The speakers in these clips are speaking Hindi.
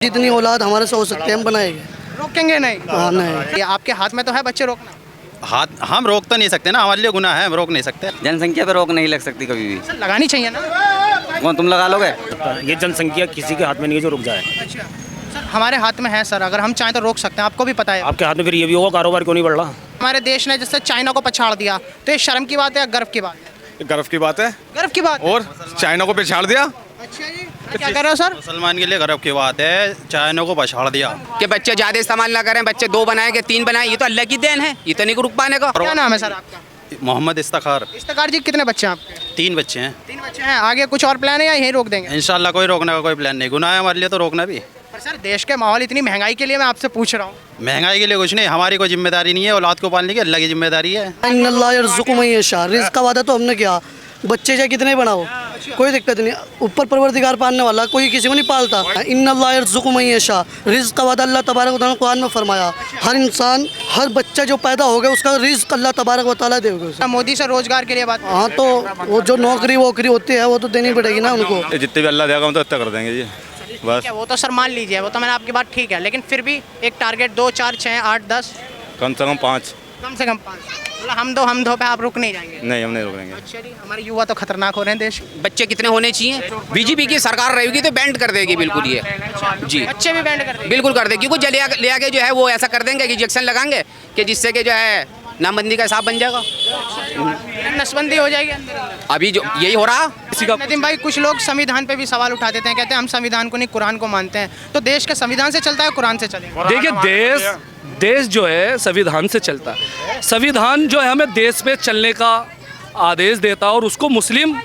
जितनी औलाद हमारे से हो सकते हैं हम बनाएंगे। रोकेंगे नहीं? हाँ नहीं। ये आपके हाथ में तो है बच्चे रोकना। हाथ हम रोक तो नहीं सकते ना, हमारे लिए गुनाह है, हम रोक नहीं सकते। जनसंख्या पे रोक नहीं लग सकती कभी भी। सर लगानी चाहिए ना। कौन तुम लगा लोगे? ये जनसंख्या किसी के हाथ में नहीं है जो रुक जाए। अच्छा सर, हमारे हाथ में है सर, अगर हम चाहें तो रोक सकते हैं, आपको भी पता है। आपके हाथ में फिर ये भी होगा, कारोबार क्यों नहीं बढ़ रहा? हमारे देश ने जैसे चाइना को पछाड़ दिया, तो ये शर्म की बात है या गर्व की बात है? गर्व की बात है। गर्व की बात है। और चाइना को पछाड़ दिया। अच्छा जी, क्या कर रहे हो सर? मुसलमान के लिए गर्व की बात है, चाइना को पछाड़ दिया। कि बच्चे ज्यादा इस्तेमाल ना करें, बच्चे 2 बनाए कि 3 बनाए, ये तो अल्लाह की देन है, ये तो नहीं रुक पाने का। क्या नाम है सर आपका? मोहम्मद इफ्तार। इफ्तिकार जी, कितने बच्चे हैं आपके? 3 बच्चे हैं। 3 बच्चे हैं। आगे कुछ और प्लान है या यहीं रोक देंगे? इंशाल्लाह कोई रोकने का कोई प्लान नहीं, गुनाह है हमारे लिए तो रोकना भी। पर सर देश के माहौल, इतनी महंगाई के लिए मैं आपसे पूछ रहा हूँ। महंगाई के लिए कुछ नहीं, हमारी कोई जिम्मेदारी नहीं है, औलाद को पालने की अल्लाह की जिम्मेदारी है। इन्नल्लाह यर्ज़ुक़ु मन यशा, रिज़्क़ का वादा तो हमने किया, बच्चे चाहे कितने बनाओ कोई दिक्कत नहीं, ऊपर परवरदिगार पालने वाला, कोई किसी को नहीं पालता। इन्नल्लाह यर्ज़ुक़ु मन यशा, रिज़्क़ का वादा अल्लाह तबारक व तआला ने कुरान में फरमाया, हर इंसान, हर बच्चा जो पैदा हो गया उसका रिज़्क़ अल्लाह तबारक व तआला देगा उसे। मोदी से रोजगार के लिए बात। हाँ, तो वो जो नौकरी वोकरी होती है वो तो देनी पड़ेगी ना उनको। जितने भी अल्लाह देगा हम तो इतना कर देंगे जी, बस। वो तो सर मान लीजिए, वो तो मैंने आपकी बात ठीक है, लेकिन फिर भी एक टारगेट 2, 4, 6, 8, 10, कम से कम 5। कम से कम 5। मतलब हम दो पे आप रुक नहीं जाएंगे? नहीं, हम नहीं रोकेंगे। अच्छा जी, हमारे युवा तो खतरनाक हो रहे हैं देश। बच्चे कितने होने चाहिए? बीजेपी की सरकार रहेगी तो बैंड कर देगी बिल्कुल ये जी, बच्चे भी बैंड कर देंगे? बिल्कुल कर देगी। क्योंकि ले आके जो है वो ऐसा कर देंगे कि इंजेक्शन लगाएंगे कि जिससे कि जो है नामबंदी का हिसाब बन जाएगा, नसबंदी हो जाएगी अंदर। अभी जो यही हो रहा। नदीम भाई, कुछ लोग संविधान पे भी सवाल उठा देते हैं, कहते हैं हम संविधान को नहीं कुरान को मानते हैं। तो देश के संविधान से चलता है, कुरान से चलेगा? देखिए, देश जो है संविधान से चलता है। संविधान जो है हमें देश पे चलने का आदेश देता है और उसको मुस्लिम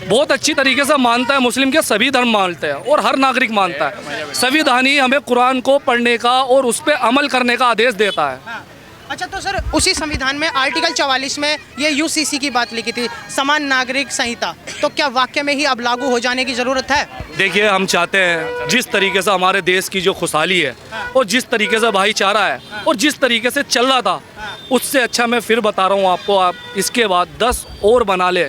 बहुत अच्छी तरीके से मानता है। मुस्लिम के सभी धर्म मानते हैं और हर नागरिक मानता है। संविधान ही हमें कुरान को पढ़ने का और उस पर अमल करने का आदेश देता है। अच्छा, तो सर उसी संविधान में आर्टिकल 44 में ये यूसीसी की बात लिखी थी, समान नागरिक संहिता, तो क्या वाकई में ही अब लागू हो जाने की ज़रूरत है? देखिए, हम चाहते हैं जिस तरीके से हमारे देश की जो खुशहाली है और जिस तरीके से भाईचारा है और जिस तरीके से चल रहा था, उससे अच्छा मैं फिर बता रहा हूँ आपको, आप इसके बाद 10 और बना ले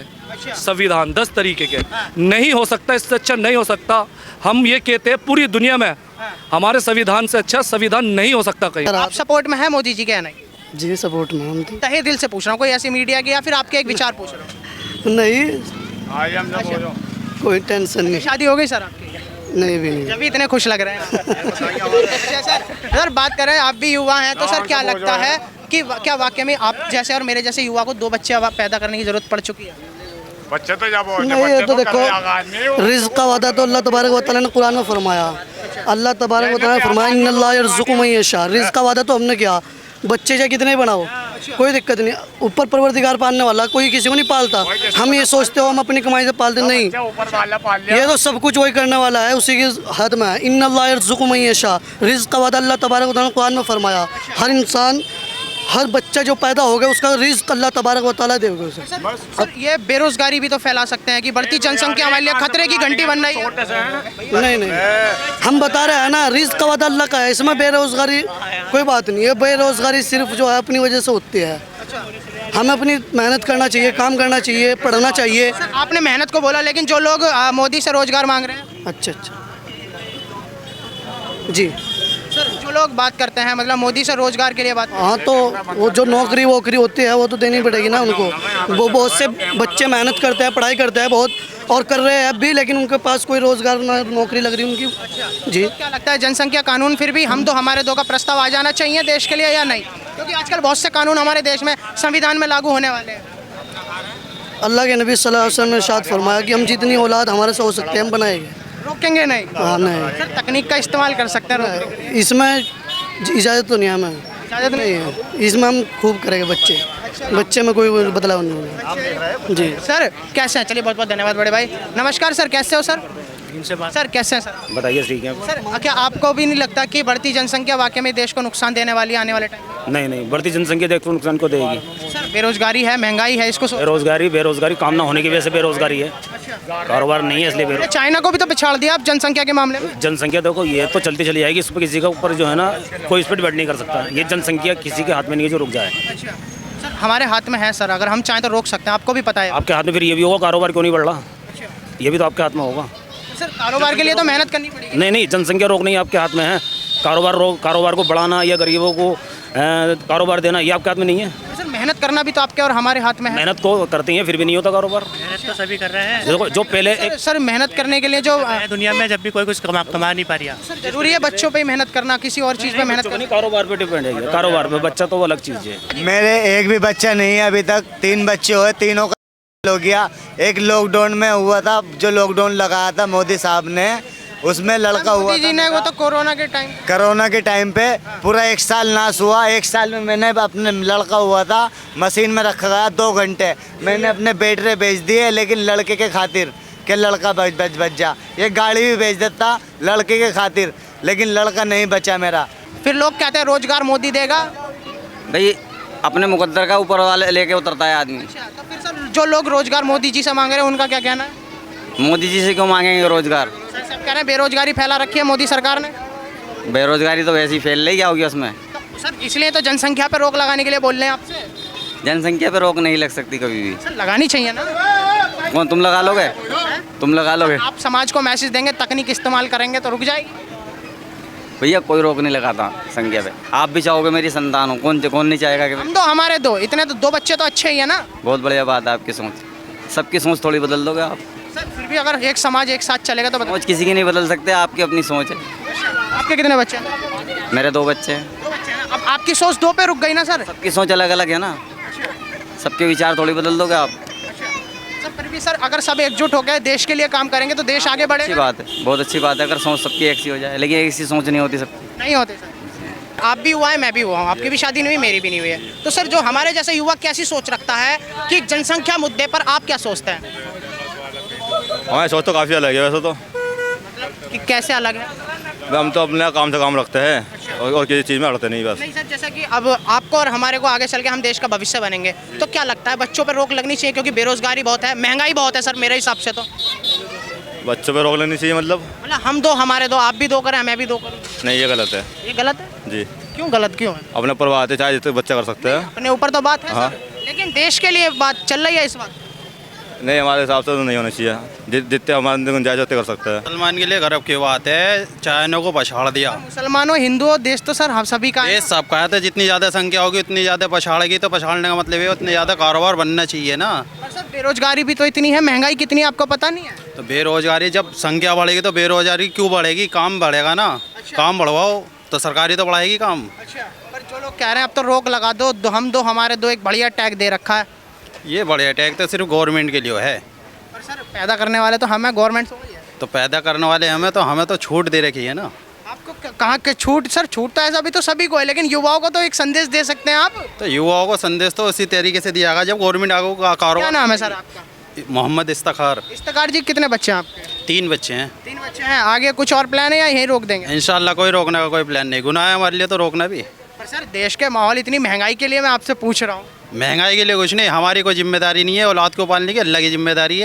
संविधान 10 तरीके के। नहीं हो सकता, इससे अच्छा नहीं हो सकता। हम ये कहते हैं पूरी दुनिया में हमारे संविधान से अच्छा संविधान नहीं हो सकता कहीं। आप सपोर्ट में है मोदी जी के? नहीं जी, सपोर्ट में हम तो तहे दिल से पूछ रहा हूँ, कोई ऐसी मीडिया की या फिर आपके एक विचार पूछ रहा हूँ? नहीं, कोई टेंशन नहीं। शादी हो गई सर आपकी? नहीं, भी नहीं। जब भी इतने खुश लग रहे हैं। सर बात कर रहे हैं, आप भी युवा हैं, तो सर क्या लगता है कि क्या वाकई में आप जैसे और मेरे जैसे युवा को 2 बच्चे पैदा करने की जरूरत पड़ चुकी है? बच्चे तो जब नहीं, ये तो देखो, रिज़्क़ का वादा तो अल्लाह तबारक व तआला ने कुरान में फरमाया। अल्लाह तबारक व तआला ने फरमाया, इन्नल्लाह यर्ज़ुक़ु मन यशा, रिज़्क़ का वादा तो हमने किया, बच्चे चाहे कितने बनाओ कोई दिक्कत नहीं, ऊपर परवरदिगार पालने वाला, कोई किसी को नहीं पालता। हम ये सोचते हो हम अपनी कमाई से पालते, नहीं, ये तो सब कुछ वही करने वाला है, उसी की हद में है। इन्नल्लाह यर्ज़ुक़ु मन यशा, रिज़्क़ का वादा अल्लाह तबारक व तआला ने कुरान में फरमाया, हर इंसान, हर बच्चा जो पैदा हो गया उसका रिज़्क़ अल्लाह तबारक व तआला देगा उसे। सर ये बेरोजगारी भी तो फैला सकते हैं कि बढ़ती जनसंख्या हमारे लिए खतरे की घंटी बन रही है। नहीं, हम बता रहे हैं ना, रिज़्क़ का वादा अल्लाह का है, इसमें बेरोज़गारी कोई बात नहीं है। बेरोज़गारी सिर्फ जो है अपनी वजह से होती है। हमें अपनी मेहनत करना चाहिए, काम करना चाहिए, पढ़ना चाहिए। आपने मेहनत को बोला, लेकिन जो लोग मोदी से रोजगार मांग रहे हैं? अच्छा जी सर जो लोग बात करते हैं, मतलब मोदी से रोजगार के लिए बात। हाँ, तो वो जो नौकरी वोकरी होती है वो तो देनी पड़ेगी ना उनको। वो बहुत से बच्चे मेहनत करते हैं, पढ़ाई करते हैं बहुत, और कर रहे हैं अब भी, लेकिन उनके पास कोई रोजगार ना नौकरी लग रही उनकी। जी, क्या लगता है जनसंख्या कानून फिर भी हम दो हमारे दो का प्रस्ताव आ जाना चाहिए देश के लिए या नहीं? क्योंकि आजकल बहुत से कानून हमारे देश में संविधान में लागू होने वाले हैं। अल्लाह के नबी सल्लल्लाहु अलैहि वसल्लम ने इरशाद फरमाया कि हम जितनी औलाद हमारे से हो सकते हैं हम बनाएंगे। रोकेंगे नहीं? हाँ, नहीं। सर तकनीक का इस्तेमाल कर सकते हैं? इसमें इजाज़त तो नहीं है, हमें इजाज़त नहीं है, इसमें हम खूब करेंगे। बच्चे में कोई बदलाव नहीं होगा। जी सर, कैसे हैं? चलिए, बहुत बहुत धन्यवाद बड़े भाई। नमस्कार सर, कैसे हो सर? सर कैसे हैं सर? बताइए, ठीक है सर। क्या आपको भी नहीं लगता कि बढ़ती जनसंख्या वाकई में देश को नुकसान देने वाली है आने वाले टाइम? नहीं, बढ़ती जनसंख्या देश को नुकसान को देगी। सर बेरोजगारी है, महंगाई है, इसको बेरोजगारी काम ना होने की वजह से बेरोजगारी है, कारोबार नहीं है इसलिए बेरोजगारी। चाइना को भी तो पिछाड़ दिया आप जनसंख्या के मामले में। जनसंख्या देखो, ये तो चलती चली जाएगी, इस पर किसी के ऊपर जो है ना कोई इस पर डिपेंड नहीं कर सकता। ये जनसंख्या किसी के हाथ में नहीं है जो रुक जाए। सर हमारे हाथ में है सर, अगर हम चाहें तो रोक सकते हैं, आपको भी पता है। आपके हाथ में फिर ये भी होगा, कारोबार क्यों नहीं बढ़ रहा, ये भी तो आपके हाथ में होगा। सर कारोबार के लिए तो मेहनत करनी पड़ेगी। नहीं नहीं, जनसंख्या रोकना ही आपके हाथ में है। कारोबार को बढ़ाना या गरीबों को कारोबार देना ये आपके हाथ में नहीं है। सर मेहनत करना भी तो आपके और हमारे हाथ में है। मेहनत को करते हैं फिर भी नहीं होता कारोबार। मेहनत तो सभी कर रहे हैं। देखो जो पहले एक सर मेहनत करने के लिए जो दुनिया में जब भी कोई कुछ कमा नहीं पा रहा। सर जरूरी है बच्चों पे ही मेहनत करना, किसी और चीज़ पे मेहनत करना? कारोबार पे डिपेंड है ये। कारोबार पे बच्चा तो वो अलग चीज़ है। मेरे एक भी बच्चा नहीं है अभी तक, 3 बच्चे हुए, तीनों का हो गया। एक लॉकडाउन में हुआ था, जो लॉकडाउन लगाया था मोदी साहब ने, उसमें लड़का हुआ मोदी जी ने, वो तो कोरोना के टाइम पे पूरा 1 साल नाश हुआ। 1 साल में मैंने अपने लड़का हुआ था, मशीन में रखा गया 2 घंटे, मैंने अपने बेटे बेच दिए, लेकिन लड़के के खातिर कि लड़का बच जा। ये गाड़ी भी बेच देता लड़के के खातिर, लेकिन लड़का नहीं बचा मेरा। फिर लोग कहते हैं रोजगार मोदी देगा। भाई अपने मुकद्दर का ऊपर वाले लेके उतरता है आदमी। तो फिर सर जो लोग रोजगार मोदी जी से मांग रहे हैं उनका क्या कहना है? मोदी जी से क्यों मांगेंगे रोजगार? सर सब कह रहे हैं बेरोजगारी फैला रखी है मोदी सरकार ने। बेरोजगारी तो वैसे ही फैल रही, क्या होगी उसमें? तो सर इसलिए तो जनसंख्या पे रोक लगाने के लिए बोल रहे हैं आपसे। जनसंख्या पे रोक नहीं लग सकती कभी भी। सर लगानी चाहिए ना। कौन तुम लगा लोगे? तुम लगा लोगे? आप समाज को मैसेज देंगे, तकनीक इस्तेमाल करेंगे तो रुक जाएगी। भैया कोई रोक नहीं लगाता संख्या पे। आप भी चाहोगे मेरी संतान हो, कौन नहीं चाहेगा कि? हम तो हमारे इतने तो 2 बच्चे तो अच्छे ही है ना। बहुत बढ़िया बात है आपकी सोच। सबकी सोच थोड़ी बदल दोगे आप? सर फिर भी अगर एक समाज एक साथ चलेगा तो सोच किसी की नहीं बदल सकते, आपकी अपनी सोच है। आपके कितने बच्चे हैं? मेरे 2 बच्चे हैं। 2 बच्चे हैं। अब आपकी सोच 2 पे रुक गई ना सर। सबकी सोच अलग अलग है ना, सबके विचार थोड़ी बदल दोगे आप। सर फिर भी सर अगर सब एकजुट हो गए देश के लिए काम करेंगे तो देश आगे अच्छी बढ़ेगा। बात है, बहुत अच्छी बात है अगर सोच सबकी एक सी हो जाए, लेकिन एक सी सोच नहीं होती सबकी। नहीं होते सर। आप भी हुआ है, मैं भी हुआ हूँ, आपकी भी शादी नहीं हुई, मेरी भी नहीं हुई है। तो सर जो हमारे जैसे युवा कैसी सोच रखता है कि जनसंख्या मुद्दे पर आप क्या सोचते हैं? हमारी सोच तो काफ़ी अलग है वैसे तो। कि कैसे अलग है? हम तो अपने काम से काम रखते हैं और किसी चीज़ में अड़ते नहीं बस। नहीं सर, जैसा कि अब आपको और हमारे को आगे चल के हम देश का भविष्य बनेंगे, तो क्या लगता है बच्चों पर रोक लगनी चाहिए? क्योंकि बेरोजगारी बहुत है, महंगाई बहुत है सर मेरे हिसाब से तो। बच्चों पे रोक लेनी चाहिए मतलब? हम 2 हमारे 2, आप भी 2 करें, मैं भी 2 करूँ। नहीं, ये गलत है। ये गलत है? जी। क्यों गलत क्यों है? अपने पर बात है, चाहे जितने बच्चा कर सकते हैं। अपने ऊपर तो बात है हाँ। सर, लेकिन देश के लिए बात चल रही है इस वक्त। नहीं, हमारे हिसाब से तो नहीं होना चाहिए। जितने हमारे गुंजाइश होते कर सकते हैं। मुसलमान के लिए गर्व की बात है, चाइना को पछाड़ दिया। मुसलमानों हिंदुओं देश तो सर हम सभी का है। देश सबका है, तो जितनी ज़्यादा संख्या होगी उतनी ज़्यादा पछाड़ेगी, तो पछाड़ने का मतलब है उतनी ज़्यादा कारोबार बनना चाहिए ना। पर सर बेरोजगारी भी तो इतनी है, महंगाई कितनी है आपको पता नहीं है? तो बेरोजगारी जब संख्या बढ़ेगी तो बेरोजगारी क्यों बढ़ेगी? काम बढ़ेगा ना। काम बढ़वाओ तो सरकारी तो बढ़ाएगी काम। अच्छा, पर जो लोग कह रहे हैं अब तो रोक लगा दो, हम 2 हमारे 2 एक बढ़िया टैग दे रखा है। ये बड़े टैग तो सिर्फ गवर्नमेंट के लिए है। पर सर पैदा करने वाले तो हमें, गवर्नमेंट थोड़ी है। तो पैदा करने वाले हमें तो छूट दे रखी है ना। आपको कहाँ के छूट? सर छूट तो ऐसा भी तो सभी को है, लेकिन युवाओं को तो एक संदेश दे सकते हैं आप। तो युवाओं को संदेश तो उसी तरीके से दिया गया जब गवर्नमेंट आगे क्या कारोबार। नाम है सर आपका? मोहम्मद इफ्तार। इफ्तार जी कितने बच्चे हैं आपके? 3 बच्चे हैं। 3 बच्चे हैं। आगे कुछ और प्लान है या यही रोक देंगे? इंशाल्लाह कोई रोकने का कोई प्लान नहीं, गुनाह है हमारे लिए तो रोकना भी। पर सर देश के माहौल, इतनी महंगाई के लिए मैं आपसे पूछ रहा हूँ। महंगाई के लिए कुछ नहीं, हमारी कोई जिम्मेदारी नहीं है, औलाद को पालने की अल्लाह की जिम्मेदारी है।